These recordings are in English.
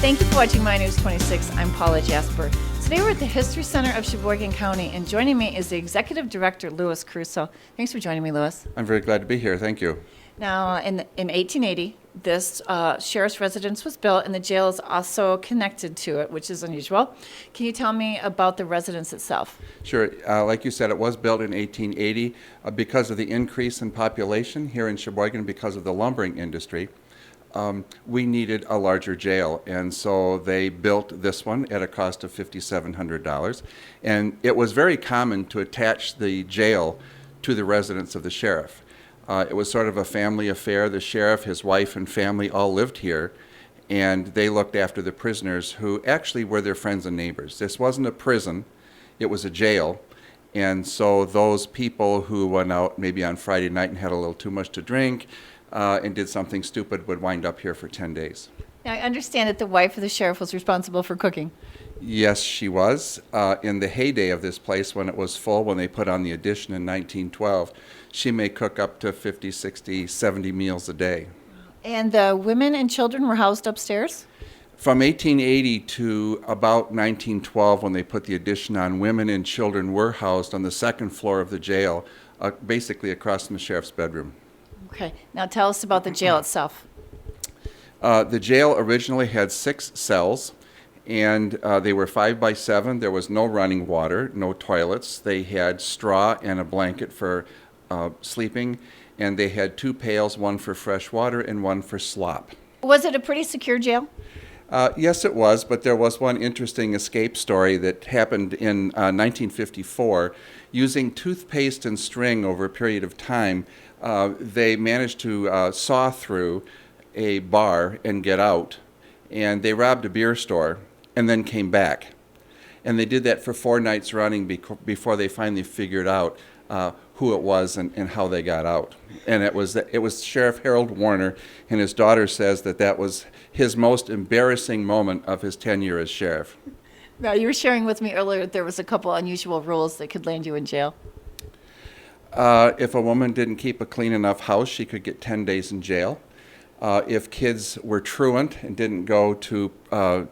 Thank you for watching My News 26. I'm Paula Jasper. Today we're at the History Center of Cheboygan County, and joining me is the Executive Director, Louis Caruso. Thanks for joining me, Louis. I'm very glad to be here. Thank you. Now, in 1880, this sheriff's residence was built, and the jail is also connected to it, which is unusual. Can you tell me about the residence itself? Sure. Like you said, it was built in 1880 because of the increase in population here in Cheboygan because of the lumbering industry. We needed a larger jail, and so they built this one at a cost of $5,700. And it was very common to attach the jail to the residence of the sheriff. It was sort of a family affair. The sheriff, his wife, and family all lived here, and they looked after the prisoners who actually were their friends and neighbors. This wasn't a prison, it was a jail. And so those people who went out maybe on Friday night and had a little too much to drink and did something stupid would wind up here for 10 days. Now, I understand that the wife of the sheriff was responsible for cooking. Yes, she was. In the heyday of this place, when it was full, when they put on the addition in 1912, she may cook up to 50, 60, 70 meals a day. And the women and children were housed upstairs? From 1880 to about 1912, when they put the addition on, women and children were housed on the second floor of the jail, basically across from the sheriff's bedroom. Okay. Now tell us about the jail itself. The jail originally had 6 cells, and they were 5 by 7. There was no running water, no toilets. They had straw and a blanket for sleeping, and they had 2 pails, one for fresh water and one for slop. Was it a pretty secure jail? Yes, it was, but there was one interesting escape story that happened in 1954. Using toothpaste and string over a period of time, they managed to saw through a bar and get out, and they robbed a beer store and then came back. And they did that for 4 nights running before they finally figured out who it was and how they got out. And it was Sheriff Harold Warner, and his daughter says that was his most embarrassing moment of his tenure as sheriff. Now, you were sharing with me earlier that there was a couple unusual rules that could land you in jail. If a woman didn't keep a clean enough house, she could get 10 days in jail. If kids were truant and didn't go to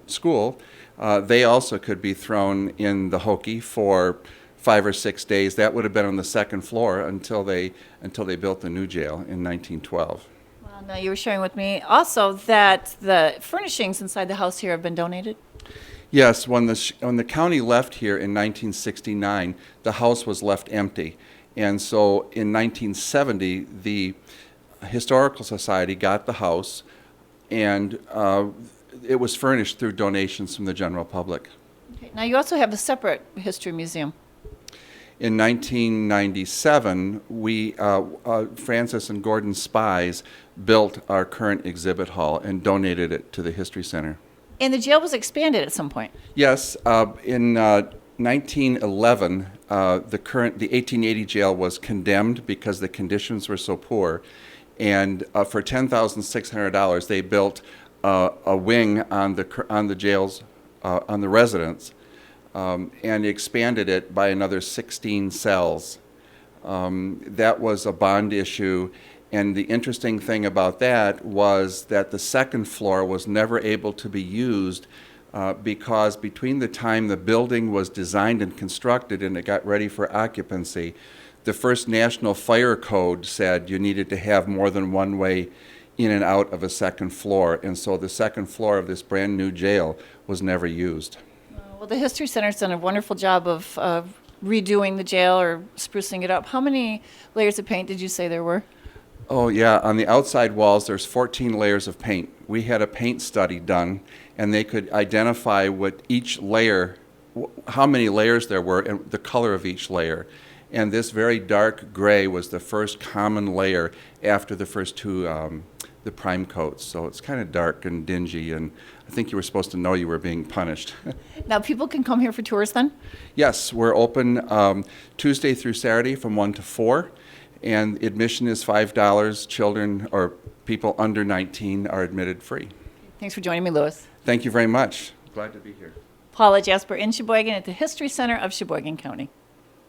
school, they also could be thrown in the hokey for 5 or 6 days. That would have been on the second floor until they built the new jail in 1912. Well, now you were sharing with me also that the furnishings inside the house here have been donated. Yes, when the county left here in 1969, the house was left empty. And so in 1970, the Historical Society got the house, and it was furnished through donations from the general public. Okay. Now, you also have a separate history museum. In 1997, Francis and Gordon Spies built our current exhibit hall and donated it to the History Center. And the jail was expanded at some point. Yes, in 1911, the 1880 jail was condemned because the conditions were so poor, and for $10,600 they built a wing on the jail's on the residence, and expanded it by another 16 cells. That was a bond issue, and the interesting thing about that was that the second floor was never able to be used because between the time the building was designed and constructed and it got ready for occupancy, the first National Fire Code said you needed to have more than one way in and out of a second floor, and so the second floor of this brand new jail was never used. Well, the History Center's done a wonderful job of redoing the jail or sprucing it up. How many layers of paint did you say there were? Oh yeah, on the outside walls there's 14 layers of paint. We had a paint study done, and they could identify what each layer, how many layers there were and the color of each layer. And this very dark gray was the first common layer after the first 2 the prime coats. So it's kind of dark and dingy, and I think you were supposed to know you were being punished. Now, people can come here for tours then? Yes, we're open Tuesday through Saturday from 1 to 4. And admission is $5. Children or people under 19 are admitted free. Thanks for joining me, Louis. Thank you very much. Glad to be here. Paula Jasper in Cheboygan at the History Center of Cheboygan County.